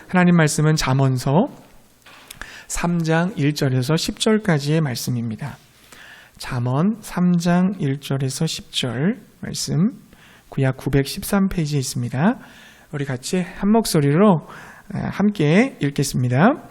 하나님 말씀은 잠언서 3장 1절에서 10절까지의 말씀입니다. 잠언 3장 1절에서 10절 말씀 구약 913페이지에 있습니다. 우리 같이 한 목소리로 함께 읽겠습니다.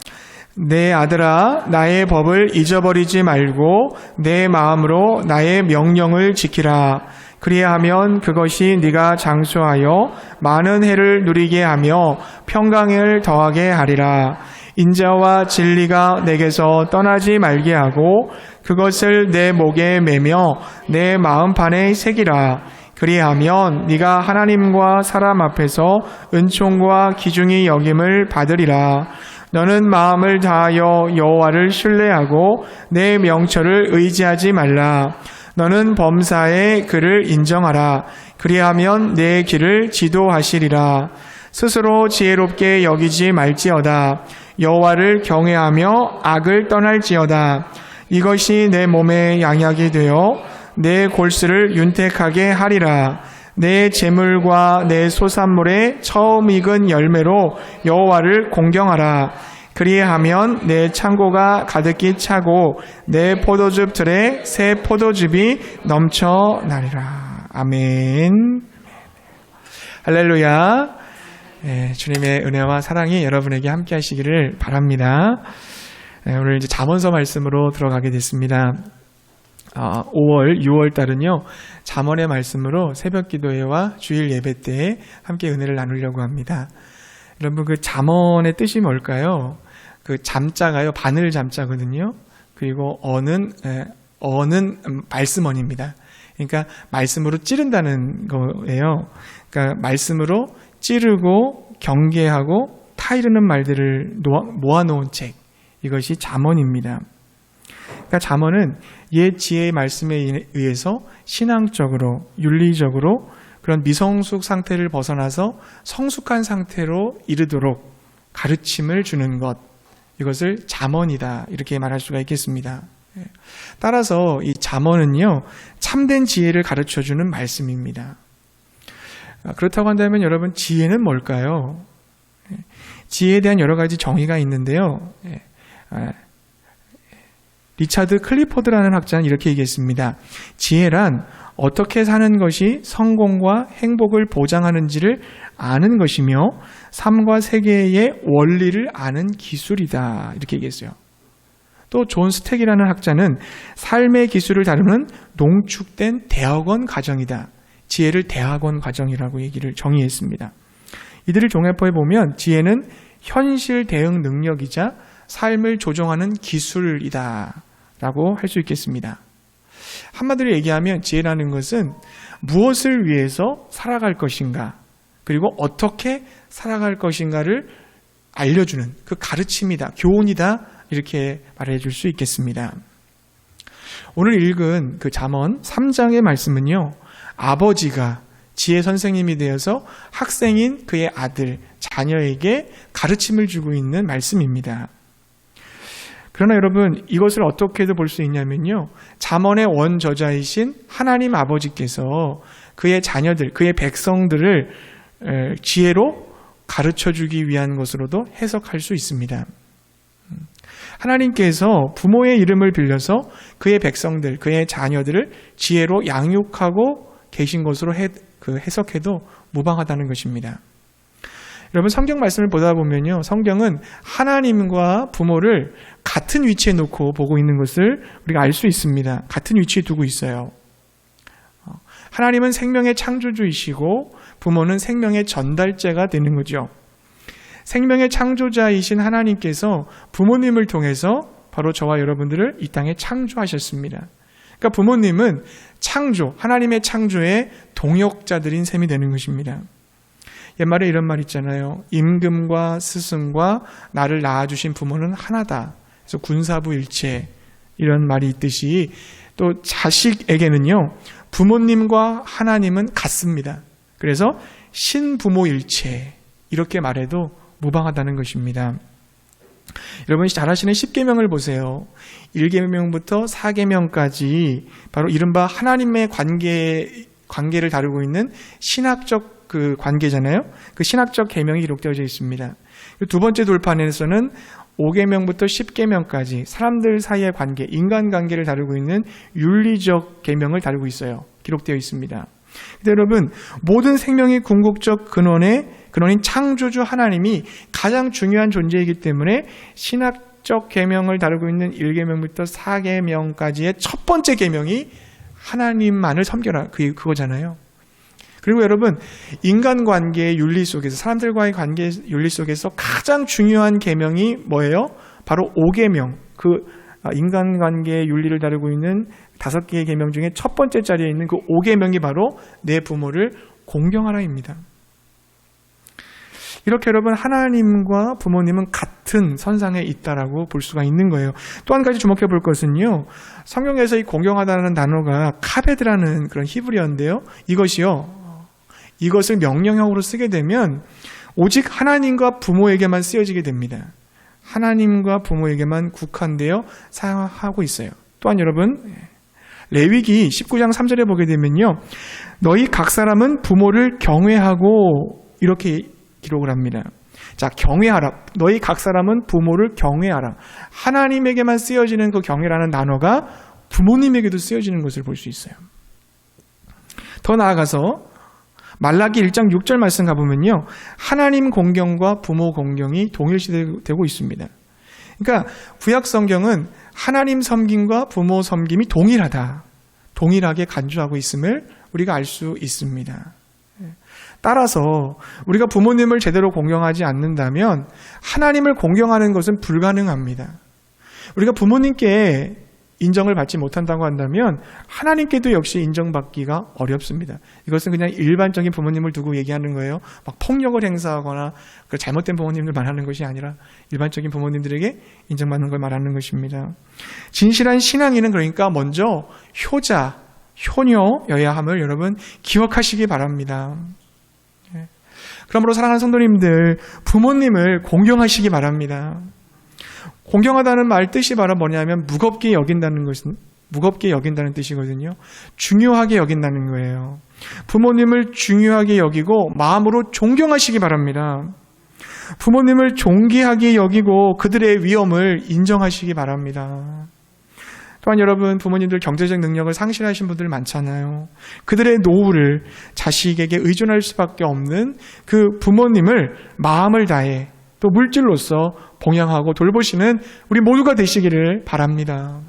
내 아들아, 나의 법을 잊어버리지 말고 내 마음으로 나의 명령을 지키라. 그리하면 그것이 네가 장수하여 많은 해를 누리게 하며 평강을 더하게 하리라. 인자와 진리가 내게서 떠나지 말게 하고 그것을 내 목에 매며 내 마음판에 새기라. 그리하면 네가 하나님과 사람 앞에서 은총과 기중히 여김을 받으리라. 너는 마음을 다하여 여호와를 신뢰하고 내 명철을 의지하지 말라. 너는 범사의 그를 인정하라. 그리하면 내 길을 지도하시리라. 스스로 지혜롭게 여기지 말지어다. 여호와를 경외하며 악을 떠날지어다. 이것이 내 몸에 양약이 되어 내 골수를 윤택하게 하리라. 내 재물과 내 소산물의 처음 익은 열매로 여호와를 공경하라. 그리하면 내 창고가 가득히 차고 내 포도즙 틀에 새 포도즙이 넘쳐나리라. 아멘. 할렐루야. 주님의 은혜와 사랑이 여러분에게 함께 하시기를 바랍니다. 오늘 이제 잠언서 말씀으로 들어가게 됐습니다. 5월, 6월 달은요, 잠언의 말씀으로 새벽 기도회와 주일 예배 때에 함께 은혜를 나누려고 합니다. 여러분, 그 잠언의 뜻이 뭘까요? 그 잠자가요, 바늘 잠자거든요. 그리고 어는 말씀언입니다. 그러니까 말씀으로 찌른다는 거예요. 그러니까 말씀으로 찌르고 경계하고 타이르는 말들을 모아놓은 책. 이것이 잠언입니다. 그러니까 잠언은 옛 지혜의 말씀에 의해서 신앙적으로, 윤리적으로 그런 미성숙 상태를 벗어나서 성숙한 상태로 이르도록 가르침을 주는 것, 이것을 잠언이다 이렇게 말할 수가 있겠습니다. 따라서 이 잠언은요, 참된 지혜를 가르쳐주는 말씀입니다. 그렇다고 한다면 여러분, 지혜는 뭘까요? 지혜에 대한 여러 가지 정의가 있는데요. 리차드 클리포드라는 학자는 이렇게 얘기했습니다. 지혜란 어떻게 사는 것이 성공과 행복을 보장하는지를 아는 것이며 삶과 세계의 원리를 아는 기술이다. 이렇게 얘기했어요. 또 존 스택이라는 학자는 삶의 기술을 다루는 농축된 대학원 과정이다. 지혜를 대학원 과정이라고 얘기를 정의했습니다. 이들을 종합해 보면 지혜는 현실 대응 능력이자 삶을 조정하는 기술이다 라고 할 수 있겠습니다. 한마디로 얘기하면 지혜라는 것은 무엇을 위해서 살아갈 것인가, 그리고 어떻게 살아갈 것인가를 알려주는 그 가르침이다, 교훈이다, 이렇게 말해줄 수 있겠습니다. 오늘 읽은 그 잠언 3장의 말씀은요, 아버지가 지혜 선생님이 되어서 학생인 그의 아들, 자녀에게 가르침을 주고 있는 말씀입니다. 그러나 여러분, 이것을 어떻게도 볼 수 있냐면요, 잠언의 원저자이신 하나님 아버지께서 그의 자녀들, 그의 백성들을 지혜로 가르쳐주기 위한 것으로도 해석할 수 있습니다. 하나님께서 부모의 이름을 빌려서 그의 백성들, 그의 자녀들을 지혜로 양육하고 계신 것으로 해석해도 무방하다는 것입니다. 여러분, 성경 말씀을 보다 보면요, 성경은 하나님과 부모를 같은 위치에 놓고 보고 있는 것을 우리가 알 수 있습니다. 같은 위치에 두고 있어요. 하나님은 생명의 창조주이시고 부모는 생명의 전달자가 되는 거죠. 생명의 창조자이신 하나님께서 부모님을 통해서 바로 저와 여러분들을 이 땅에 창조하셨습니다. 그러니까 부모님은 창조, 하나님의 창조의 동역자들인 셈이 되는 것입니다. 옛말에 이런 말 있잖아요. 임금과 스승과 나를 낳아주신 부모는 하나다. 그래서 군사부일체, 이런 말이 있듯이 또 자식에게는요, 부모님과 하나님은 같습니다. 그래서 신부모일체, 이렇게 말해도 무방하다는 것입니다. 여러분이 잘 아시는 10계명을 보세요. 1계명부터 4계명까지 바로 이른바 하나님의 관계를 다루고 있는 신학적 그 관계잖아요. 그 신학적 계명이 기록되어져 있습니다. 두 번째 돌판에서는 5계명부터 10계명까지 사람들 사이의 관계, 인간관계를 다루고 있는 윤리적 계명을 다루고 있어요. 기록되어 있습니다. 근데 여러분, 모든 생명의 궁극적 근원인 창조주 하나님이 가장 중요한 존재이기 때문에 신학적 계명을 다루고 있는 1계명부터 4계명까지의 첫 번째 계명이 하나님만을 섬겨라, 그거잖아요. 그리고 여러분, 인간관계의 윤리 속에서, 사람들과의 관계 윤리 속에서 가장 중요한 계명이 뭐예요? 바로 5계명, 인간관계의 윤리를 다루고 있는 5개의 계명 중에 첫 번째 자리에 있는 그 5계명이 바로 내 부모를 공경하라입니다. 이렇게 여러분, 하나님과 부모님은 같은 선상에 있다라고 볼 수가 있는 거예요. 또 한 가지 주목해 볼 것은요, 성경에서 이 공경하다라는 단어가 카베드라는 그런 히브리어인데요, 이것을 명령형으로 쓰게 되면 오직 하나님과 부모에게만 쓰여지게 됩니다. 하나님과 부모에게만 국한되어 사용하고 있어요. 또한 여러분, 레위기 19장 3절에 보게 되면요, 너희 각 사람은 부모를 경외하고, 이렇게 기록을 합니다. 자, 경외하라. 너희 각 사람은 부모를 경외하라. 하나님에게만 쓰여지는 그 경외라는 단어가 부모님에게도 쓰여지는 것을 볼 수 있어요. 더 나아가서 말라기 1장 6절 말씀 가보면요, 하나님 공경과 부모 공경이 동일시되고 있습니다. 그러니까 구약 성경은 하나님 섬김과 부모 섬김이 동일하게 간주하고 있음을 우리가 알 수 있습니다. 따라서 우리가 부모님을 제대로 공경하지 않는다면 하나님을 공경하는 것은 불가능합니다. 우리가 부모님께 인정을 받지 못한다고 한다면 하나님께도 역시 인정받기가 어렵습니다. 이것은 그냥 일반적인 부모님을 두고 얘기하는 거예요. 막 폭력을 행사하거나 잘못된 부모님들 말하는 것이 아니라 일반적인 부모님들에게 인정받는 걸 말하는 것입니다. 진실한 신앙인은 그러니까 먼저 효자, 효녀여야 함을 여러분 기억하시기 바랍니다. 그러므로 사랑하는 성도님들, 부모님을 공경하시기 바랍니다. 공경하다는 말 뜻이 바로 뭐냐면 무겁게 여긴다는 뜻이거든요. 중요하게 여긴다는 거예요. 부모님을 중요하게 여기고 마음으로 존경하시기 바랍니다. 부모님을 존귀하게 여기고 그들의 위엄을 인정하시기 바랍니다. 또한 여러분, 부모님들 경제적 능력을 상실하신 분들 많잖아요. 그들의 노후를 자식에게 의존할 수밖에 없는 그 부모님을 마음을 다해 또 물질로서 봉양하고 돌보시는 우리 모두가 되시기를 바랍니다.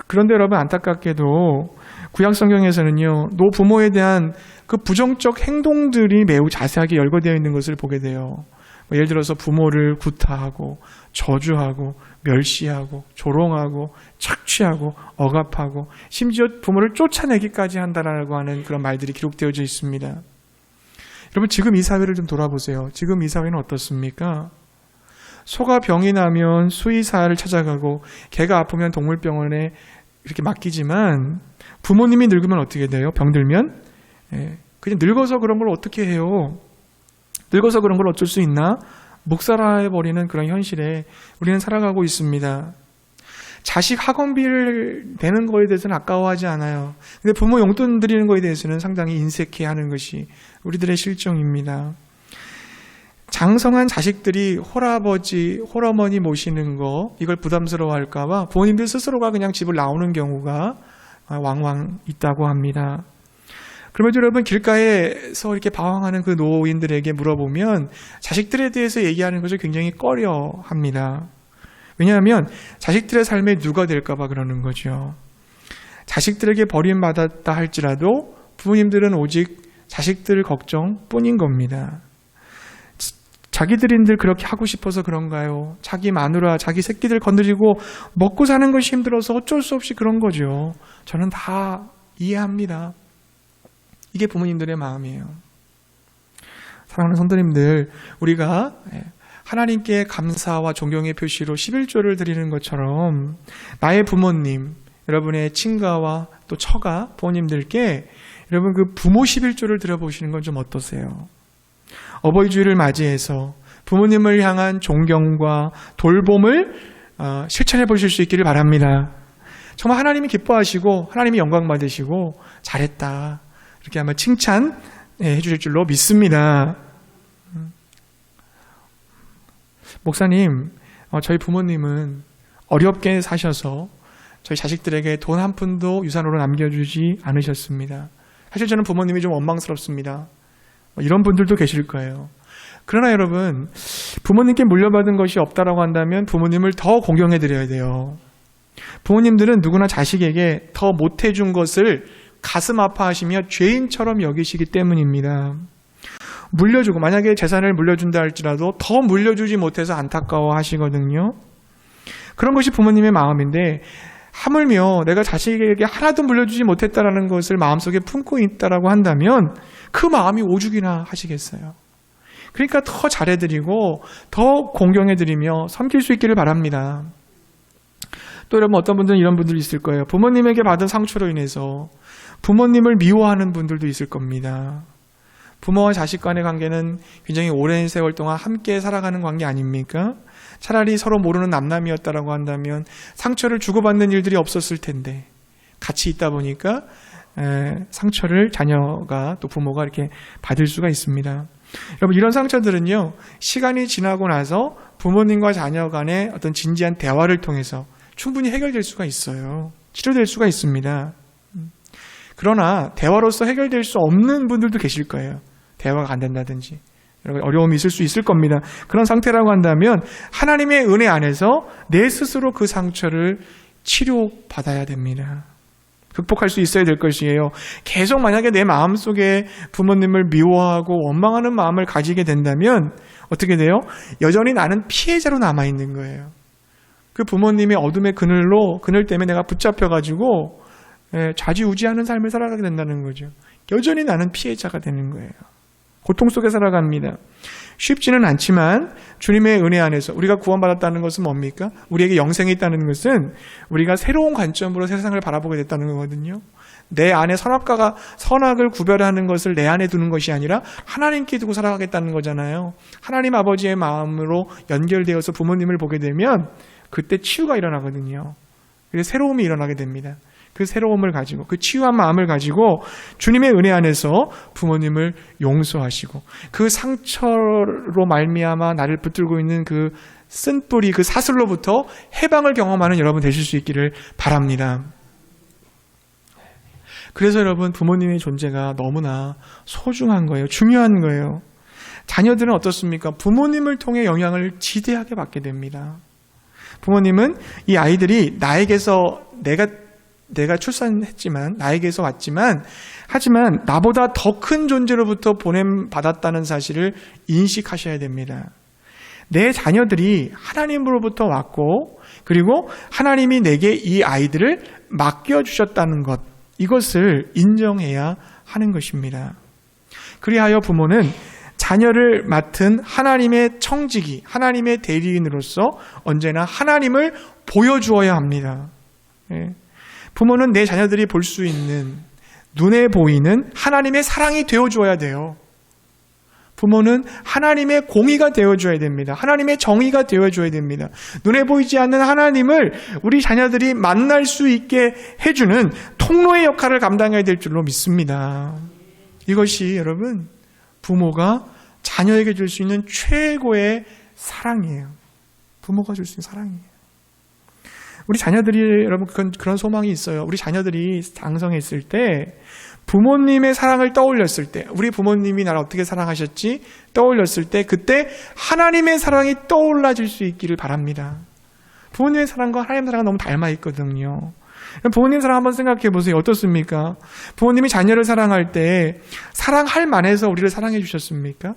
그런데 여러분, 안타깝게도 구약 성경에서는요, 노부모에 대한 그 부정적 행동들이 매우 자세하게 열거되어 있는 것을 보게 돼요. 예를 들어서 부모를 구타하고 저주하고 멸시하고 조롱하고 착취하고 억압하고 심지어 부모를 쫓아내기까지 한다라고 하는 그런 말들이 기록되어져 있습니다. 여러분, 지금 이 사회를 좀 돌아보세요. 지금 이 사회는 어떻습니까? 소가 병이 나면 수의사를 찾아가고 개가 아프면 동물병원에 이렇게 맡기지만 부모님이 늙으면 어떻게 돼요? 병들면? 그냥 늙어서 그런 걸 어떻게 해요? 늙어서 그런 걸 어쩔 수 있나? 묵살해버리는 그런 현실에 우리는 살아가고 있습니다. 자식 학원비를 내는 거에 대해서는 아까워하지 않아요. 근데 부모 용돈 드리는 거에 대해서는 상당히 인색해하는 것이 우리들의 실정입니다. 장성한 자식들이 홀아버지, 홀어머니 모시는 거, 이걸 부담스러워할까 봐 부모님들 스스로가 그냥 집을 나오는 경우가 왕왕 있다고 합니다. 그러면 여러분, 길가에서 이렇게 방황하는 그 노인들에게 물어보면 자식들에 대해서 얘기하는 것을 굉장히 꺼려합니다. 왜냐하면 자식들의 삶에 누가 될까 봐 그러는 거죠. 자식들에게 버림받았다 할지라도 부모님들은 오직 자식들 걱정뿐인 겁니다. 자기들인들 그렇게 하고 싶어서 그런가요? 자기 마누라, 자기 새끼들 건드리고 먹고 사는 것이 힘들어서 어쩔 수 없이 그런 거죠. 저는 다 이해합니다. 이게 부모님들의 마음이에요. 사랑하는 성도님들, 우리가 하나님께 감사와 존경의 표시로 11조를 드리는 것처럼 나의 부모님, 여러분의 친가와 또 처가 부모님들께 여러분 그 부모 11조를 드려보시는 건 좀 어떠세요? 어버이 주일을 맞이해서 부모님을 향한 존경과 돌봄을 실천해 보실 수 있기를 바랍니다. 정말 하나님이 기뻐하시고 하나님이 영광 받으시고 잘했다, 이렇게 아마 칭찬해 주실 줄로 믿습니다. 목사님, 저희 부모님은 어렵게 사셔서 저희 자식들에게 돈 한 푼도 유산으로 남겨주지 않으셨습니다. 사실 저는 부모님이 좀 원망스럽습니다. 이런 분들도 계실 거예요. 그러나 여러분, 부모님께 물려받은 것이 없다라고 한다면 부모님을 더 공경해드려야 돼요. 부모님들은 누구나 자식에게 더 못해준 것을 가슴 아파하시며 죄인처럼 여기시기 때문입니다. 물려주고, 만약에 재산을 물려준다 할지라도 더 물려주지 못해서 안타까워 하시거든요. 그런 것이 부모님의 마음인데, 하물며 내가 자식에게 하나도 물려주지 못했다라는 것을 마음속에 품고 있다라고 한다면 그 마음이 오죽이나 하시겠어요. 그러니까 더 잘해드리고 더 공경해드리며 섬길 수 있기를 바랍니다. 또 여러분, 어떤 분들은 이런 분들이 있을 거예요. 부모님에게 받은 상처로 인해서 부모님을 미워하는 분들도 있을 겁니다. 부모와 자식 간의 관계는 굉장히 오랜 세월 동안 함께 살아가는 관계 아닙니까? 차라리 서로 모르는 남남이었다라고 한다면 상처를 주고받는 일들이 없었을 텐데, 같이 있다 보니까 상처를 자녀가 또 부모가 이렇게 받을 수가 있습니다. 여러분, 이런 상처들은요, 시간이 지나고 나서 부모님과 자녀 간의 어떤 진지한 대화를 통해서 충분히 해결될 수가 있어요. 치료될 수가 있습니다. 그러나 대화로서 해결될 수 없는 분들도 계실 거예요. 대화가 안 된다든지 어려움이 있을 수 있을 겁니다. 그런 상태라고 한다면 하나님의 은혜 안에서 내 스스로 그 상처를 치료받아야 됩니다. 극복할 수 있어야 될 것이에요. 계속 만약에 내 마음속에 부모님을 미워하고 원망하는 마음을 가지게 된다면 어떻게 돼요? 여전히 나는 피해자로 남아있는 거예요. 그 부모님의 어둠의 그늘 때문에 내가 붙잡혀가지고 좌지우지하는 삶을 살아가게 된다는 거죠. 여전히 나는 피해자가 되는 거예요. 고통 속에 살아갑니다. 쉽지는 않지만 주님의 은혜 안에서 우리가 구원받았다는 것은 뭡니까? 우리에게 영생이 있다는 것은 우리가 새로운 관점으로 세상을 바라보게 됐다는 거거든요. 내 안에 선악을 구별하는 것을 내 안에 두는 것이 아니라 하나님께 두고 살아가겠다는 거잖아요. 하나님 아버지의 마음으로 연결되어서 부모님을 보게 되면 그때 치유가 일어나거든요. 그래서 새로움이 일어나게 됩니다. 그 새로움을 가지고, 그 치유한 마음을 가지고 주님의 은혜 안에서 부모님을 용서하시고, 그 상처로 말미암아 나를 붙들고 있는 그 쓴뿌리, 그 사슬로부터 해방을 경험하는 여러분 되실 수 있기를 바랍니다. 그래서 여러분, 부모님의 존재가 너무나 소중한 거예요. 중요한 거예요. 자녀들은 어떻습니까? 부모님을 통해 영향을 지대하게 받게 됩니다. 부모님은 이 아이들이 나에게서 내가 출산했지만, 나에게서 왔지만, 하지만 나보다 더 큰 존재로부터 보냄받았다는 사실을 인식하셔야 됩니다. 내 자녀들이 하나님으로부터 왔고, 그리고 하나님이 내게 이 아이들을 맡겨주셨다는 것, 이것을 인정해야 하는 것입니다. 그리하여 부모는 자녀를 맡은 하나님의 청지기, 하나님의 대리인으로서 언제나 하나님을 보여주어야 합니다. 부모는 내 자녀들이 볼 수 있는, 눈에 보이는 하나님의 사랑이 되어줘야 돼요. 부모는 하나님의 공의가 되어줘야 됩니다. 하나님의 정의가 되어줘야 됩니다. 눈에 보이지 않는 하나님을 우리 자녀들이 만날 수 있게 해주는 통로의 역할을 감당해야 될 줄로 믿습니다. 이것이 여러분, 부모가 자녀에게 줄 수 있는 최고의 사랑이에요. 부모가 줄 수 있는 사랑이에요. 우리 자녀들이 여러분 그런 소망이 있어요. 우리 자녀들이 장성했을 때 부모님의 사랑을 떠올렸을 때, 우리 부모님이 나를 어떻게 사랑하셨지 떠올렸을 때, 그때 하나님의 사랑이 떠올라질 수 있기를 바랍니다. 부모님의 사랑과 하나님의 사랑은 너무 닮아 있거든요. 부모님 사랑 한번 생각해 보세요. 어떻습니까? 부모님이 자녀를 사랑할 때 사랑할 만해서 우리를 사랑해 주셨습니까?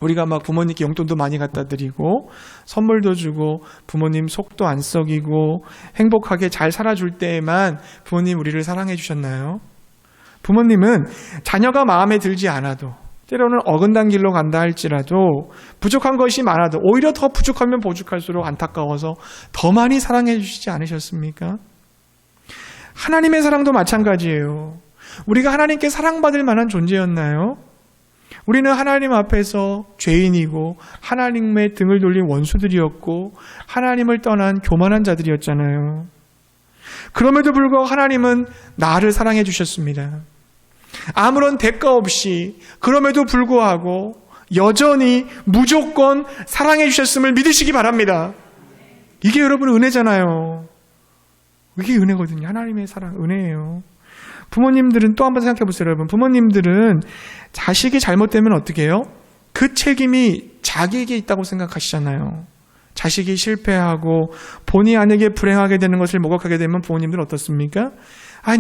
우리가 막 부모님께 용돈도 많이 갖다 드리고 선물도 주고 부모님 속도 안 썩이고 행복하게 잘 살아줄 때에만 부모님 우리를 사랑해 주셨나요? 부모님은 자녀가 마음에 들지 않아도, 때로는 어긋난 길로 간다 할지라도, 부족한 것이 많아도 오히려 더 부족하면 부족할수록 안타까워서 더 많이 사랑해 주시지 않으셨습니까? 하나님의 사랑도 마찬가지예요. 우리가 하나님께 사랑받을 만한 존재였나요? 우리는 하나님 앞에서 죄인이고 하나님의 등을 돌린 원수들이었고 하나님을 떠난 교만한 자들이었잖아요. 그럼에도 불구하고 하나님은 나를 사랑해 주셨습니다. 아무런 대가 없이, 그럼에도 불구하고 여전히 무조건 사랑해 주셨음을 믿으시기 바랍니다. 이게 여러분 은혜잖아요. 이게 은혜거든요. 하나님의 사랑, 은혜예요. 부모님들은 또 한번 생각해 보세요, 여러분. 부모님들은 자식이 잘못되면 어떻게 해요? 그 책임이 자기에게 있다고 생각하시잖아요. 자식이 실패하고 본의 아니게 불행하게 되는 것을 목격하게 되면 부모님들은 어떻습니까?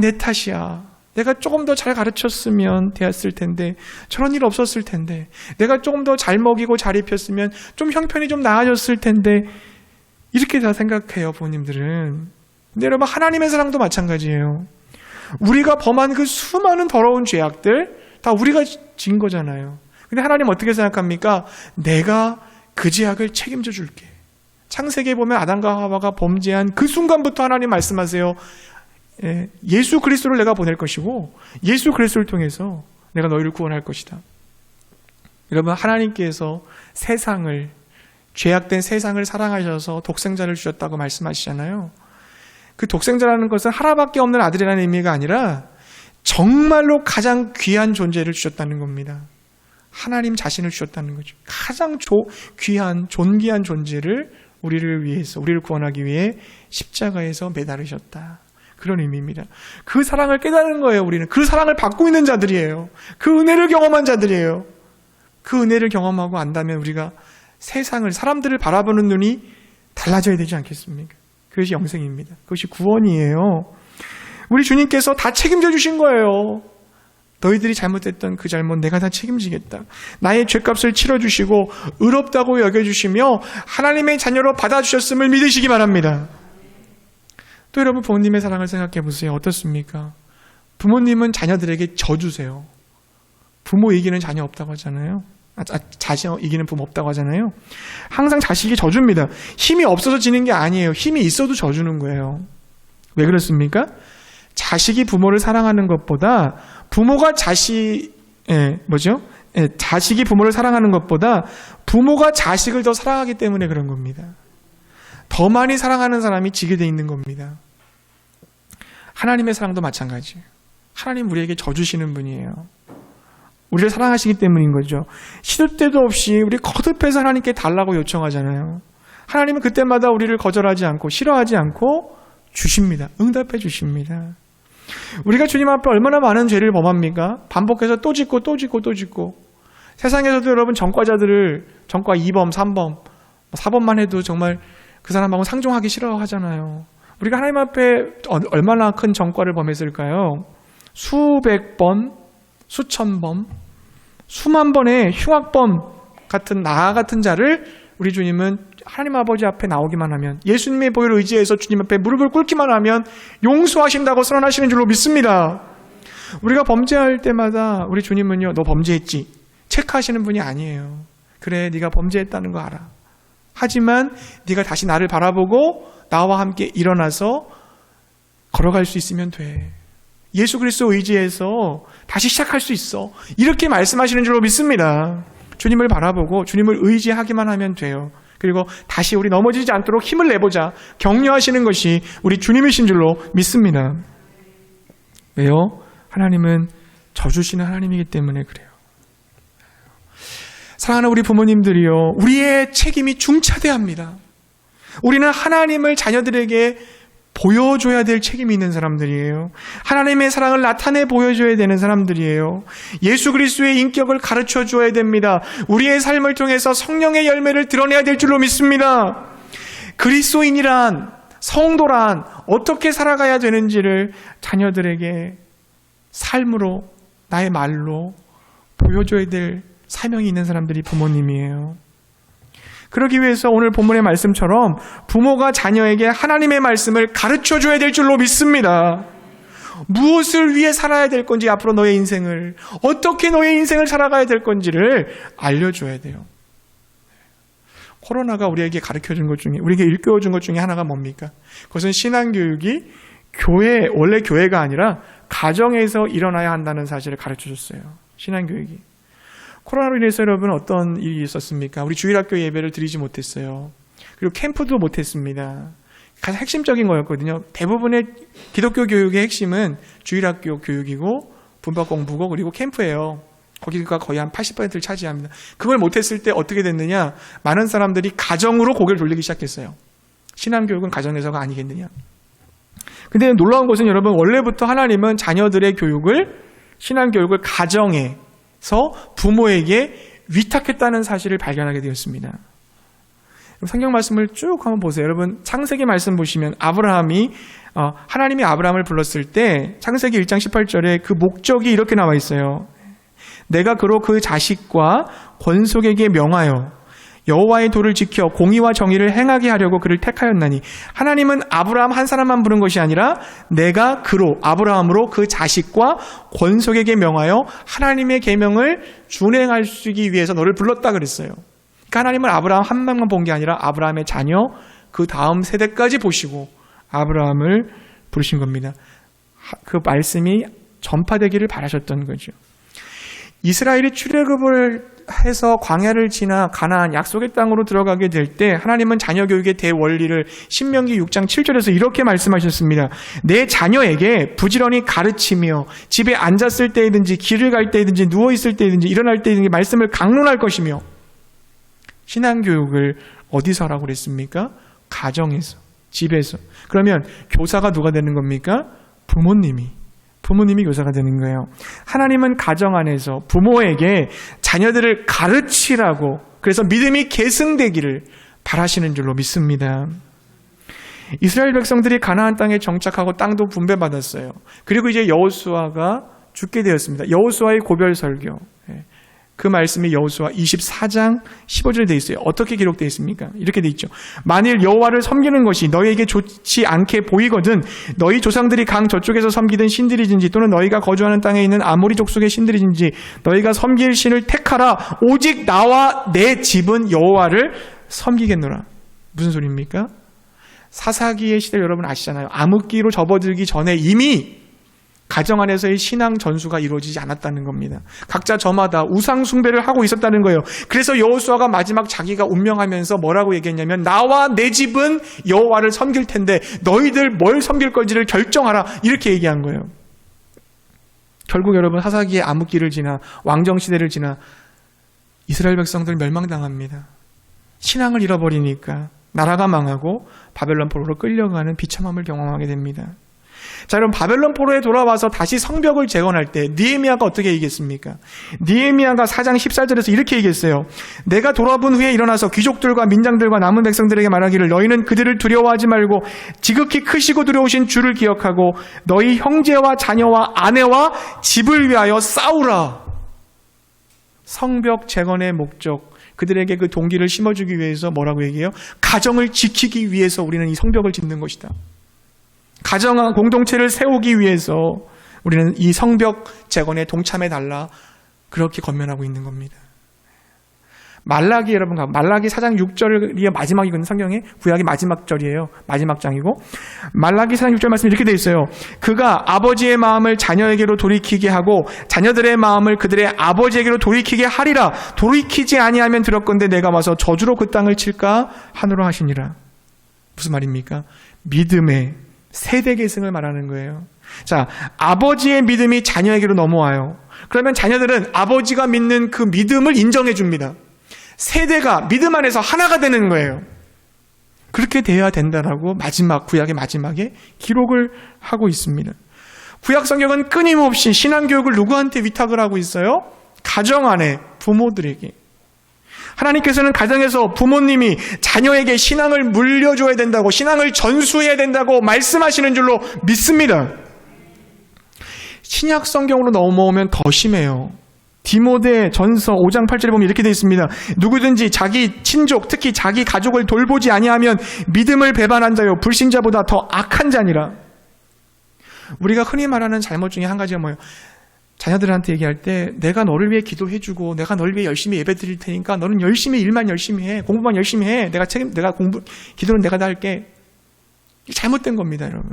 내 탓이야. 내가 조금 더 잘 가르쳤으면 되었을 텐데, 저런 일 없었을 텐데, 내가 조금 더 잘 먹이고 잘 입혔으면 좀 형편이 좀 나아졌을 텐데, 이렇게 다 생각해요, 부모님들은. 근데 여러분, 하나님의 사랑도 마찬가지예요. 우리가 범한 그 수많은 더러운 죄악들 다 우리가 진 거잖아요. 근데 하나님 어떻게 생각합니까? 내가 그 죄악을 책임져 줄게. 창세기에 보면 아담과 하와가 범죄한 그 순간부터 하나님 말씀하세요. 예수 그리스도를 내가 보낼 것이고 예수 그리스도를 통해서 내가 너희를 구원할 것이다. 여러분, 하나님께서 세상을, 죄악된 세상을 사랑하셔서 독생자를 주셨다고 말씀하시잖아요. 그 독생자라는 것은 하나밖에 없는 아들이라는 의미가 아니라 정말로 가장 귀한 존재를 주셨다는 겁니다. 하나님 자신을 주셨다는 거죠. 가장 귀한, 존귀한 존재를 우리를 위해서, 우리를 구원하기 위해 십자가에서 매달으셨다. 그런 의미입니다. 그 사랑을 깨달은 거예요, 우리는. 그 사랑을 받고 있는 자들이에요. 그 은혜를 경험한 자들이에요. 그 은혜를 경험하고 안다면 우리가 세상을, 사람들을 바라보는 눈이 달라져야 되지 않겠습니까? 그것이 영생입니다. 그것이 구원이에요. 우리 주님께서 다 책임져 주신 거예요. 너희들이 잘못했던 그 잘못 내가 다 책임지겠다. 나의 죄값을 치러주시고 의롭다고 여겨주시며 하나님의 자녀로 받아주셨음을 믿으시기 바랍니다. 또 여러분, 부모님의 사랑을 생각해 보세요. 어떻습니까? 부모님은 자녀들에게 져주세요. 부모 이기는 자녀 없다고 하잖아요. 자식 이기는 부모 없다고 하잖아요. 항상 자식이 져줍니다. 힘이 없어서 지는 게 아니에요. 힘이 있어도 져주는 거예요. 왜 그렇습니까? 자식이 부모를 사랑하는 것보다 부모가 자식이 부모를 사랑하는 것보다 부모가 자식을 더 사랑하기 때문에 그런 겁니다. 더 많이 사랑하는 사람이 지게 돼 있는 겁니다. 하나님의 사랑도 마찬가지예요. 하나님 우리에게 져주시는 분이에요. 우리를 사랑하시기 때문인 거죠. 시도 때도 없이 우리 거듭해서 하나님께 달라고 요청하잖아요. 하나님은 그때마다 우리를 거절하지 않고 싫어하지 않고 주십니다. 응답해 주십니다. 우리가 주님 앞에 얼마나 많은 죄를 범합니까? 반복해서 또 짓고 또 짓고 또 짓고. 세상에서도 여러분 전과자들을 전과 2범, 3범, 4범만 해도 정말 그 사람하고 상종하기 싫어하잖아요. 우리가 하나님 앞에 얼마나 큰 전과를 범했을까요? 수백 번, 수천 번, 수만 번의 흉악범 같은 나 같은 자를 우리 주님은 하나님 아버지 앞에 나오기만 하면, 예수님의 보혈을 의지해서 주님 앞에 무릎을 꿇기만 하면 용서하신다고 선언하시는 줄로 믿습니다. 우리가 범죄할 때마다 우리 주님은요, 너 범죄했지? 체크하시는 분이 아니에요. 그래, 네가 범죄했다는 거 알아. 하지만 네가 다시 나를 바라보고 나와 함께 일어나서 걸어갈 수 있으면 돼. 예수 그리스도 의지해서 다시 시작할 수 있어. 이렇게 말씀하시는 줄로 믿습니다. 주님을 바라보고 주님을 의지하기만 하면 돼요. 그리고 다시 우리 넘어지지 않도록 힘을 내보자. 격려하시는 것이 우리 주님이신 줄로 믿습니다. 왜요? 하나님은 져주시는 하나님이기 때문에 그래요. 사랑하는 우리 부모님들이요, 우리의 책임이 중차대합니다. 우리는 하나님을 자녀들에게 보여줘야 될 책임이 있는 사람들이에요. 하나님의 사랑을 나타내 보여줘야 되는 사람들이에요. 예수 그리스도의 인격을 가르쳐 줘야 됩니다. 우리의 삶을 통해서 성령의 열매를 드러내야 될 줄로 믿습니다. 그리스도인이란, 성도란 어떻게 살아가야 되는지를 자녀들에게 삶으로, 나의 말로 보여줘야 될 사명이 있는 사람들이 부모님이에요. 그러기 위해서 오늘 본문의 말씀처럼 부모가 자녀에게 하나님의 말씀을 가르쳐줘야 될 줄로 믿습니다. 무엇을 위해 살아야 될 건지, 앞으로 너의 인생을, 어떻게 너의 인생을 살아가야 될 건지를 알려줘야 돼요. 코로나가 우리에게 가르쳐준 것 중에, 우리에게 일깨워준 것 중에 하나가 뭡니까? 그것은 신앙교육이 원래 교회가 아니라 가정에서 일어나야 한다는 사실을 가르쳐줬어요. 신앙교육이. 코로나로 인해서 여러분 어떤 일이 있었습니까? 우리 주일학교 예배를 드리지 못했어요. 그리고 캠프도 못했습니다. 가장 핵심적인 거였거든요. 대부분의 기독교 교육의 핵심은 주일학교 교육이고 분박 공부고 그리고 캠프예요. 거기가 거의 한 80%를 차지합니다. 그걸 못했을 때 어떻게 됐느냐? 많은 사람들이 가정으로 고개를 돌리기 시작했어요. 신앙교육은 가정에서가 아니겠느냐? 근데 놀라운 것은 여러분, 원래부터 하나님은 자녀들의 교육을, 신앙교육을 가정에서 부모에게 위탁했다는 사실을 발견하게 되었습니다. 성경 말씀을 쭉 한번 보세요. 여러분, 창세기 말씀 보시면 아브라함이 하나님이 아브라함을 불렀을 때 창세기 1장 18절에 그 목적이 이렇게 나와 있어요. 내가 그로 그 자식과 권속에게 명하여 여호와의 도를 지켜 공의와 정의를 행하게 하려고 그를 택하였나니, 하나님은 아브라함 한 사람만 부른 것이 아니라 내가 그로, 아브라함으로 그 자식과 권속에게 명하여 하나님의 계명을 준행하시기 위해서 너를 불렀다 그랬어요. 그러니까 하나님은 아브라함 한 명만 본 게 아니라 아브라함의 자녀, 그 다음 세대까지 보시고 아브라함을 부르신 겁니다. 그 말씀이 전파되기를 바라셨던 거죠. 이스라엘이 출애굽을 해서 광야를 지나 가나안 약속의 땅으로 들어가게 될 때 하나님은 자녀 교육의 대원리를 신명기 6장 7절에서 이렇게 말씀하셨습니다. 내 자녀에게 부지런히 가르치며 집에 앉았을 때이든지 길을 갈 때이든지 누워있을 때이든지 일어날 때이든지 말씀을 강론할 것이며. 신앙교육을 어디서 하라고 그랬습니까? 가정에서, 집에서. 그러면 교사가 누가 되는 겁니까? 부모님이 교사가 되는 거예요. 하나님은 가정 안에서 부모에게 자녀들을 가르치라고, 그래서 믿음이 계승되기를 바라시는 줄로 믿습니다. 이스라엘 백성들이 가나안 땅에 정착하고 땅도 분배받았어요. 그리고 이제 여호수아가 죽게 되었습니다. 여호수아의 고별 설교. 그 말씀이 여호수아 24장 15절에 되어 있어요. 어떻게 기록되어 있습니까? 이렇게 되어 있죠. 만일 여호와를 섬기는 것이 너희에게 좋지 않게 보이거든 너희 조상들이 강 저쪽에서 섬기던 신들이든지 또는 너희가 거주하는 땅에 있는 아모리 족속의 신들이든지 너희가 섬길 신을 택하라. 오직 나와 내 집은 여호와를 섬기겠노라. 무슨 소리입니까? 사사기의 시대 여러분 아시잖아요. 암흑기로 접어들기 전에 이미 가정 안에서의 신앙 전수가 이루어지지 않았다는 겁니다. 각자 저마다 우상 숭배를 하고 있었다는 거예요. 그래서 여호수아가 마지막 자기가 운명하면서 뭐라고 얘기했냐면 나와 내 집은 여호와를 섬길 텐데 너희들 뭘 섬길 건지를 결정하라. 이렇게 얘기한 거예요. 결국 여러분 사사기의 암흑기를 지나 왕정시대를 지나 이스라엘 백성들 멸망당합니다. 신앙을 잃어버리니까 나라가 망하고 바벨론 포로로 끌려가는 비참함을 경험하게 됩니다. 자, 여러분 바벨론 포로에 돌아와서 다시 성벽을 재건할 때 느헤미야가 어떻게 얘기했습니까? 느헤미야가 4장 14절에서 이렇게 얘기했어요. 내가 돌아본 후에 일어나서 귀족들과 민장들과 남은 백성들에게 말하기를 너희는 그들을 두려워하지 말고 지극히 크시고 두려우신 주를 기억하고 너희 형제와 자녀와 아내와 집을 위하여 싸우라. 성벽 재건의 목적, 그들에게 그 동기를 심어주기 위해서 뭐라고 얘기해요? 가정을 지키기 위해서 우리는 이 성벽을 짓는 것이다. 가정 공동체를 세우기 위해서 우리는 이 성벽 재건에 동참해달라. 그렇게 권면하고 있는 겁니다. 말라기 여러분, 말라기 4장 6절이 마지막이거든요. 성경의 구약의 마지막 절이에요. 마지막 장이고 말라기 4장 6절 말씀이 이렇게 되어 있어요. 그가 아버지의 마음을 자녀에게로 돌이키게 하고 자녀들의 마음을 그들의 아버지에게로 돌이키게 하리라. 돌이키지 아니하면 들었건대 내가 와서 저주로 그 땅을 칠까 하노라 하시니라. 무슨 말입니까? 믿음의 세대 계승을 말하는 거예요. 자, 아버지의 믿음이 자녀에게로 넘어와요. 그러면 자녀들은 아버지가 믿는 그 믿음을 인정해 줍니다. 세대가 믿음 안에서 하나가 되는 거예요. 그렇게 돼야 된다라고 구약의 마지막에 기록을 하고 있습니다. 구약 성경은 끊임없이 신앙교육을 누구한테 위탁을 하고 있어요? 가정 안에 부모들에게. 하나님께서는 가정에서 부모님이 자녀에게 신앙을 물려줘야 된다고, 신앙을 전수해야 된다고 말씀하시는 줄로 믿습니다. 신약 성경으로 넘어오면 더 심해요. 디모데 전서 5장 8절에 보면 이렇게 되어 있습니다. 누구든지 자기 친족, 특히 자기 가족을 돌보지 아니하면 믿음을 배반한 자요 불신자보다 더 악한 자니라. 우리가 흔히 말하는 잘못 중에 한 가지가 뭐예요? 자녀들한테 얘기할 때 내가 너를 위해 기도해주고 내가 너를 위해 열심히 예배 드릴 테니까 너는 열심히 일만 열심히 해. 공부만 열심히 해. 기도는 내가 다 할게. 이게 잘못된 겁니다, 여러분.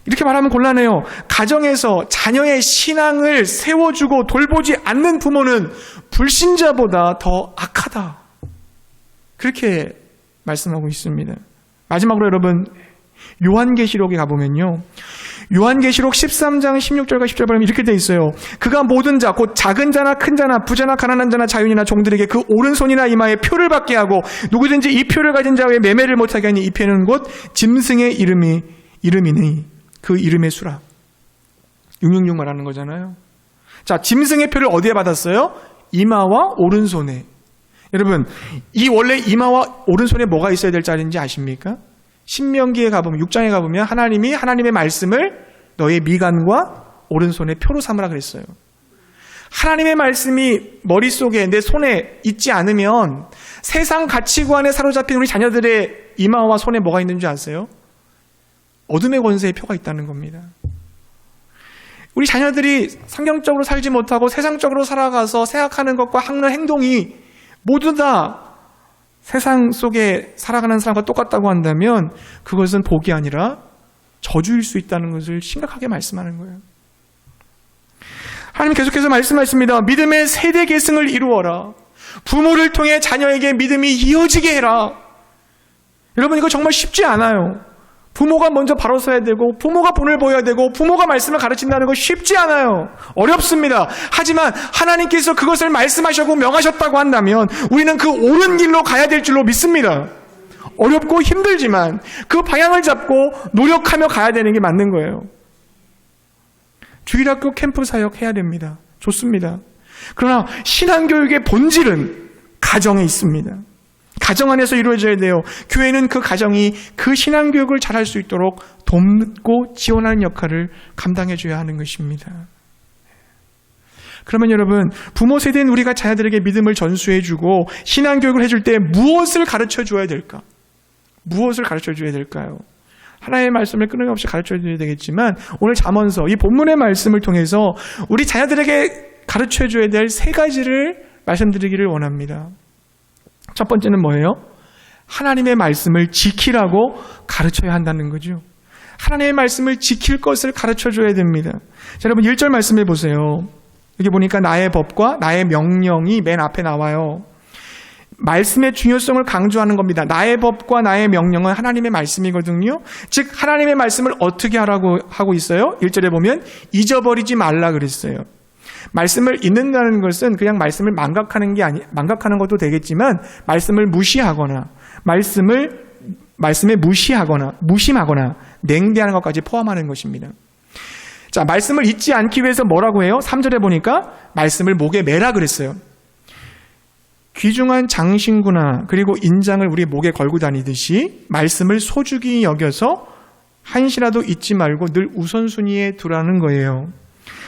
이렇게 말하면 곤란해요. 가정에서 자녀의 신앙을 세워주고 돌보지 않는 부모는 불신자보다 더 악하다. 그렇게 말씀하고 있습니다. 마지막으로 여러분, 요한계시록에 가보면요, 요한계시록 13장 16절과 10절 보면 이렇게 돼 있어요. 그가 모든 자, 곧 작은 자나 큰 자나 부자나 가난한 자나 자유인이나 종들에게 그 오른손이나 이마에 표를 받게 하고 누구든지 이 표를 가진 자의 매매를 못하게 하니 이 표는 곧 짐승의 이름이니 그 이름의 수라. 666 말하는 거잖아요. 자, 짐승의 표를 어디에 받았어요? 이마와 오른손에. 여러분, 이 원래 이마와 오른손에 뭐가 있어야 될 자리인지 아십니까? 신명기에 가보면, 6장에 가보면 하나님이 하나님의 말씀을 너의 미간과 오른손에 표로 삼으라 그랬어요. 하나님의 말씀이 머릿속에, 내 손에 있지 않으면 세상 가치관에 사로잡힌 우리 자녀들의 이마와 손에 뭐가 있는 줄 아세요? 어둠의 권세의 표가 있다는 겁니다. 우리 자녀들이 성경적으로 살지 못하고 세상적으로 살아가서 생각하는 것과 하는 행동이 모두 다 세상 속에 살아가는 사람과 똑같다고 한다면 그것은 복이 아니라 저주일 수 있다는 것을 심각하게 말씀하는 거예요. 하나님 계속해서 말씀하십니다. 믿음의 세대 계승을 이루어라. 부모를 통해 자녀에게 믿음이 이어지게 해라. 여러분, 이거 정말 쉽지 않아요. 부모가 먼저 바로 서야 되고 부모가 본을 보여야 되고 부모가 말씀을 가르친다는 거 쉽지 않아요. 어렵습니다. 하지만 하나님께서 그것을 말씀하셨고 명하셨다고 한다면 우리는 그 옳은 길로 가야 될 줄로 믿습니다. 어렵고 힘들지만 그 방향을 잡고 노력하며 가야 되는 게 맞는 거예요. 주일학교 캠프 사역 해야 됩니다. 좋습니다. 그러나 신앙교육의 본질은 가정에 있습니다. 가정 안에서 이루어져야 돼요. 교회는 그 가정이 그 신앙교육을 잘할 수 있도록 돕고 지원하는 역할을 감당해 줘야 하는 것입니다. 그러면 여러분, 부모 세대인 우리가 자녀들에게 믿음을 전수해 주고 신앙교육을 해줄 때 무엇을 가르쳐 줘야 될까? 무엇을 가르쳐 줘야 될까요? 하나님의 말씀을 끊임없이 가르쳐 줘야 되겠지만 오늘 잠언서 이 본문의 말씀을 통해서 우리 자녀들에게 가르쳐 줘야 될 3가지를 말씀드리기를 원합니다. 첫 번째는 뭐예요? 하나님의 말씀을 지키라고 가르쳐야 한다는 거죠. 하나님의 말씀을 지킬 것을 가르쳐줘야 됩니다. 자, 여러분 1절 말씀해 보세요. 여기 보니까 나의 법과 나의 명령이 맨 앞에 나와요. 말씀의 중요성을 강조하는 겁니다. 나의 법과 나의 명령은 하나님의 말씀이거든요. 즉 하나님의 말씀을 어떻게 하라고 하고 있어요? 1절에 보면 잊어버리지 말라 그랬어요. 말씀을 잊는다는 것은 그냥 말씀을 망각하는 것도 되겠지만 말씀을 무시하거나 말씀에 무심하거나 냉대하는 것까지 포함하는 것입니다. 자, 말씀을 잊지 않기 위해서 뭐라고 해요? 3절에 보니까 말씀을 목에 매라 그랬어요. 귀중한 장신구나 그리고 인장을 우리 목에 걸고 다니듯이 말씀을 소중히 여겨서 한시라도 잊지 말고 늘 우선순위에 두라는 거예요.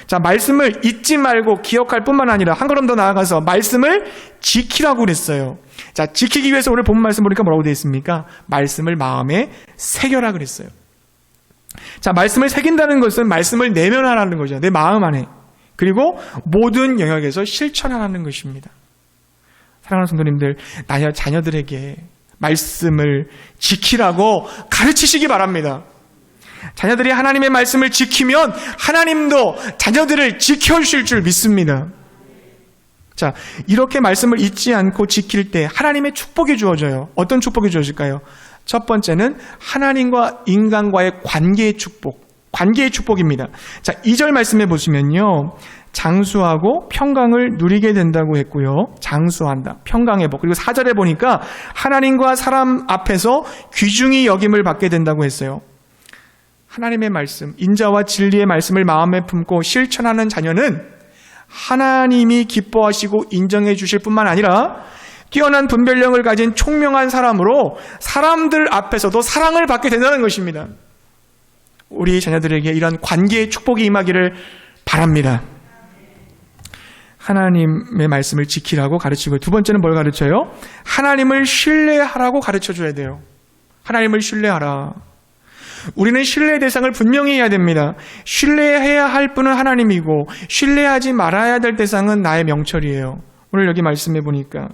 자, 말씀을 잊지 말고 기억할 뿐만 아니라 한 걸음 더 나아가서 말씀을 지키라고 그랬어요. 자, 지키기 위해서 오늘 본 말씀 보니까 뭐라고 되어 있습니까? 말씀을 마음에 새겨라 그랬어요. 자, 말씀을 새긴다는 것은 말씀을 내면하라는 거죠. 내 마음 안에. 그리고 모든 영역에서 실천하라는 것입니다. 사랑하는 성도님들, 자녀들에게 말씀을 지키라고 가르치시기 바랍니다. 자녀들이 하나님의 말씀을 지키면 하나님도 자녀들을 지켜주실 줄 믿습니다. 자, 이렇게 말씀을 잊지 않고 지킬 때 하나님의 축복이 주어져요. 어떤 축복이 주어질까요? 첫 번째는 하나님과 인간과의 관계의 축복입니다. 자, 2절 말씀해 보시면요. 장수하고 평강을 누리게 된다고 했고요. 장수한다. 평강의 복. 그리고 4절에 보니까 하나님과 사람 앞에서 귀중히 여김을 받게 된다고 했어요. 하나님의 말씀, 인자와 진리의 말씀을 마음에 품고 실천하는 자녀는 하나님이 기뻐하시고 인정해 주실 뿐만 아니라 뛰어난 분별력을 가진 총명한 사람으로 사람들 앞에서도 사랑을 받게 된다는 것입니다. 우리 자녀들에게 이런 관계의 축복이 임하기를 바랍니다. 하나님의 말씀을 지키라고 가르치고, 두 번째는 뭘 가르쳐요? 하나님을 신뢰하라고 가르쳐줘야 돼요. 하나님을 신뢰하라. 우리는 신뢰의 대상을 분명히 해야 됩니다. 신뢰해야 할 분은 하나님이고 신뢰하지 말아야 될 대상은 나의 명철이에요. 오늘 여기 말씀해 보니까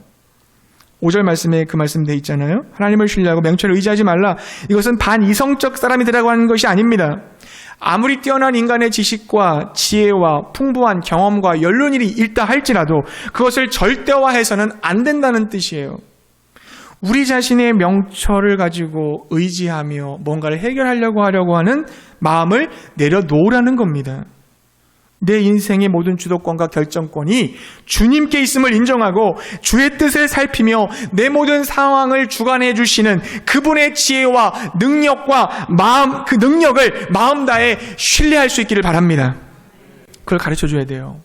5절 말씀에 그 말씀 돼 있잖아요. 하나님을 신뢰하고 명철을 의지하지 말라. 이것은 반이성적 사람이 되라고 하는 것이 아닙니다. 아무리 뛰어난 인간의 지식과 지혜와 풍부한 경험과 연륜이 있다 할지라도 그것을 절대화해서는 안 된다는 뜻이에요. 우리 자신의 명철을 가지고 의지하며 뭔가를 해결하려고 하는 마음을 내려놓으라는 겁니다. 내 인생의 모든 주도권과 결정권이 주님께 있음을 인정하고 주의 뜻을 살피며 내 모든 상황을 주관해 주시는 그분의 지혜와 능력과 마음, 그 능력을 마음 다해 신뢰할 수 있기를 바랍니다. 그걸 가르쳐 줘야 돼요.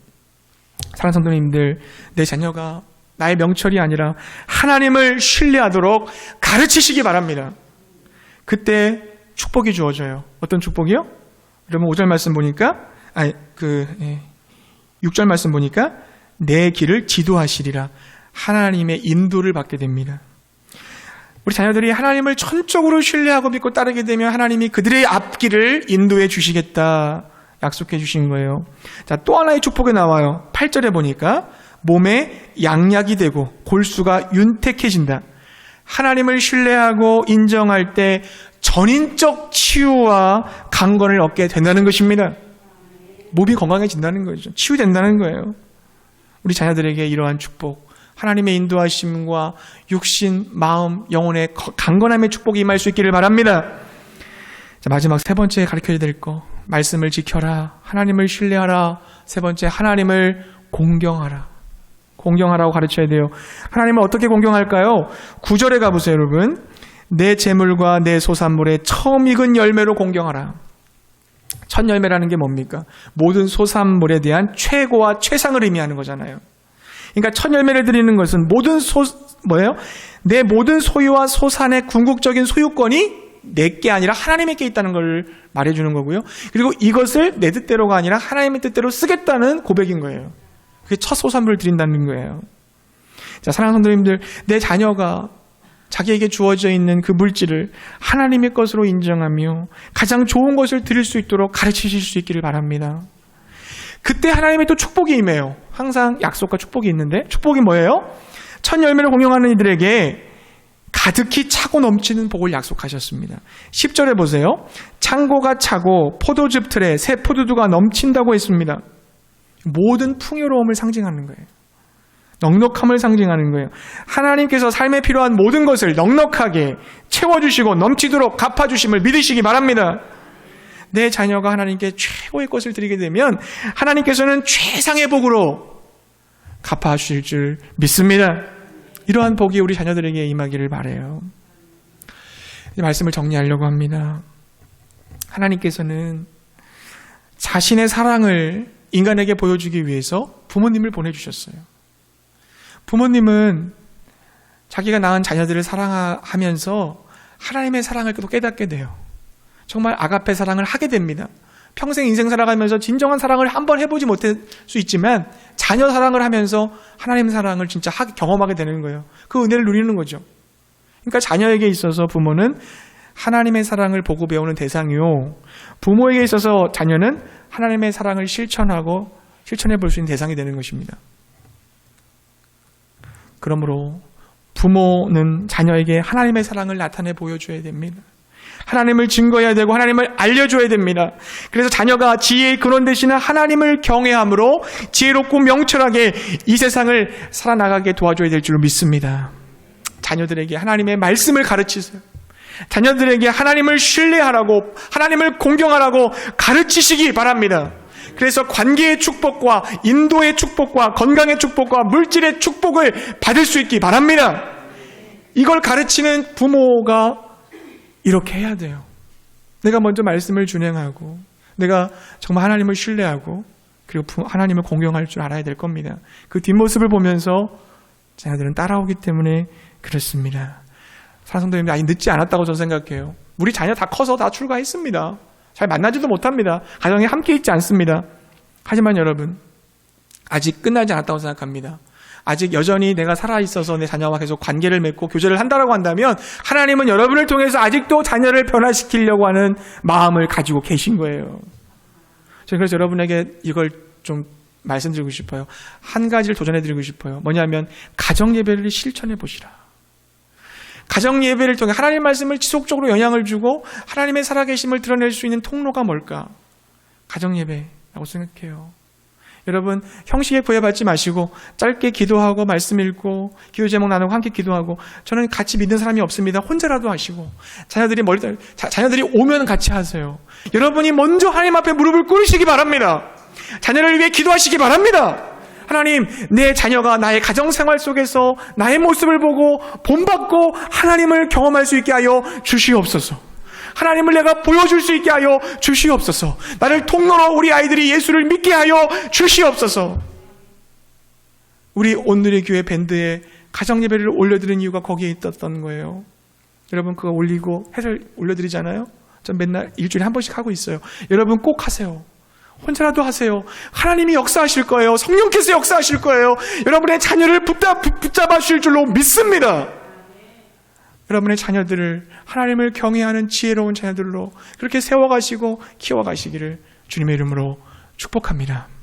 사랑하는 성도님들, 내 자녀가 나의 명철이 아니라 하나님을 신뢰하도록 가르치시기 바랍니다. 그때 축복이 주어져요. 어떤 축복이요? 여러분 5절 말씀 보니까 6절 말씀 보니까 내 길을 지도하시리라. 하나님의 인도를 받게 됩니다. 우리 자녀들이 하나님을 전적으로 신뢰하고 믿고 따르게 되면 하나님이 그들의 앞길을 인도해 주시겠다 약속해 주신 거예요. 자, 또 하나의 축복이 나와요. 8절에 보니까 몸에 양약이 되고 골수가 윤택해진다. 하나님을 신뢰하고 인정할 때 전인적 치유와 강건을 얻게 된다는 것입니다. 몸이 건강해진다는 거죠. 치유된다는 거예요. 우리 자녀들에게 이러한 축복, 하나님의 인도하심과 육신, 마음, 영혼의 강건함의 축복이 임할 수 있기를 바랍니다. 자, 마지막 세 번째 가르쳐야 될 거, 말씀을 지켜라, 하나님을 신뢰하라. 세 번째, 하나님을 공경하라. 공경하라고 가르쳐야 돼요. 하나님을 어떻게 공경할까요? 9절에 가보세요, 여러분. 내 재물과 내 소산물의 처음 익은 열매로 공경하라. 첫 열매라는 게 뭡니까? 모든 소산물에 대한 최고와 최상을 의미하는 거잖아요. 그러니까 첫 열매를 드리는 것은 내 모든 소유와 소산의 궁극적인 소유권이 내게 아니라 하나님께 있다는 걸 말해주는 거고요. 그리고 이것을 내 뜻대로가 아니라 하나님의 뜻대로 쓰겠다는 고백인 거예요. 그게 첫 소산물을 드린다는 거예요. 자, 사랑하는 성도님들, 내 자녀가 자기에게 주어져 있는 그 물질을 하나님의 것으로 인정하며 가장 좋은 것을 드릴 수 있도록 가르치실 수 있기를 바랍니다. 그때 하나님의 또 축복이 임해요. 항상 약속과 축복이 있는데, 축복이 뭐예요? 첫 열매를 공경하는 이들에게 가득히 차고 넘치는 복을 약속하셨습니다. 10절에 보세요. 창고가 차고 포도즙 틀에 새 포도주가 넘친다고 했습니다. 모든 풍요로움을 상징하는 거예요. 넉넉함을 상징하는 거예요. 하나님께서 삶에 필요한 모든 것을 넉넉하게 채워주시고 넘치도록 갚아주심을 믿으시기 바랍니다. 내 자녀가 하나님께 최고의 것을 드리게 되면 하나님께서는 최상의 복으로 갚아주실 줄 믿습니다. 이러한 복이 우리 자녀들에게 임하기를 바라요. 이 말씀을 정리하려고 합니다. 하나님께서는 자신의 사랑을 인간에게 보여주기 위해서 부모님을 보내주셨어요. 부모님은 자기가 낳은 자녀들을 사랑하면서 하나님의 사랑을 또 깨닫게 돼요. 정말 아가페 사랑을 하게 됩니다. 평생 인생 살아가면서 진정한 사랑을 한번 해보지 못할 수 있지만 자녀 사랑을 하면서 하나님 사랑을 진짜 경험하게 되는 거예요. 그 은혜를 누리는 거죠. 그러니까 자녀에게 있어서 부모는 하나님의 사랑을 보고 배우는 대상이요, 부모에게 있어서 자녀는 하나님의 사랑을 실천해 볼 수 있는 대상이 되는 것입니다. 그러므로 부모는 자녀에게 하나님의 사랑을 나타내 보여줘야 됩니다. 하나님을 증거해야 되고 하나님을 알려줘야 됩니다. 그래서 자녀가 지혜의 근원 되시는 하나님을 경외함으로 지혜롭고 명철하게 이 세상을 살아나가게 도와줘야 될 줄로 믿습니다. 자녀들에게 하나님의 말씀을 가르치세요. 자녀들에게 하나님을 신뢰하라고, 하나님을 공경하라고 가르치시기 바랍니다. 그래서 관계의 축복과 인도의 축복과 건강의 축복과 물질의 축복을 받을 수 있기 바랍니다. 이걸 가르치는 부모가 이렇게 해야 돼요. 내가 먼저 말씀을 준행하고 내가 정말 하나님을 신뢰하고 그리고 하나님을 공경할 줄 알아야 될 겁니다. 그 뒷모습을 보면서 자녀들은 따라오기 때문에 그렇습니다. 사랑성도님들, 아직 늦지 않았다고 저는 생각해요. 우리 자녀 다 커서 다 출가했습니다. 잘 만나지도 못합니다. 가정에 함께 있지 않습니다. 하지만 여러분, 아직 끝나지 않았다고 생각합니다. 아직 여전히 내가 살아있어서 내 자녀와 계속 관계를 맺고 교제를 한다고 한다면 하나님은 여러분을 통해서 아직도 자녀를 변화시키려고 하는 마음을 가지고 계신 거예요. 저는 그래서 여러분에게 이걸 좀 말씀드리고 싶어요. 한 가지를 도전해드리고 싶어요. 뭐냐면 가정예배를 실천해 보시라. 가정예배를 통해 하나님의 말씀을 지속적으로 영향을 주고 하나님의 살아계심을 드러낼 수 있는 통로가 뭘까? 가정예배라고 생각해요. 여러분, 형식에 구애받지 마시고 짧게 기도하고 말씀 읽고 기도 제목 나누고 함께 기도하고, 저는 같이 믿는 사람이 없습니다. 혼자라도 하시고, 자녀들이 오면 같이 하세요. 여러분이 먼저 하나님 앞에 무릎을 꿇으시기 바랍니다. 자녀를 위해 기도하시기 바랍니다. 하나님, 내 자녀가 나의 가정생활 속에서 나의 모습을 보고 본받고 하나님을 경험할 수 있게 하여 주시옵소서. 하나님을 내가 보여줄 수 있게 하여 주시옵소서. 나를 통로로 우리 아이들이 예수를 믿게 하여 주시옵소서. 우리 온누리 교회 밴드에 가정예배를 올려드린 이유가 거기에 있었던 거예요. 여러분, 그거 올리고 해설 올려드리잖아요. 전 맨날 일주일에 한 번씩 하고 있어요. 여러분 꼭 하세요. 혼자라도 하세요. 하나님이 역사하실 거예요. 성령께서 역사하실 거예요. 여러분의 자녀를 붙잡아 주실 줄로 믿습니다. 여러분의 자녀들을 하나님을 경외하는 지혜로운 자녀들로 그렇게 세워가시고 키워가시기를 주님의 이름으로 축복합니다.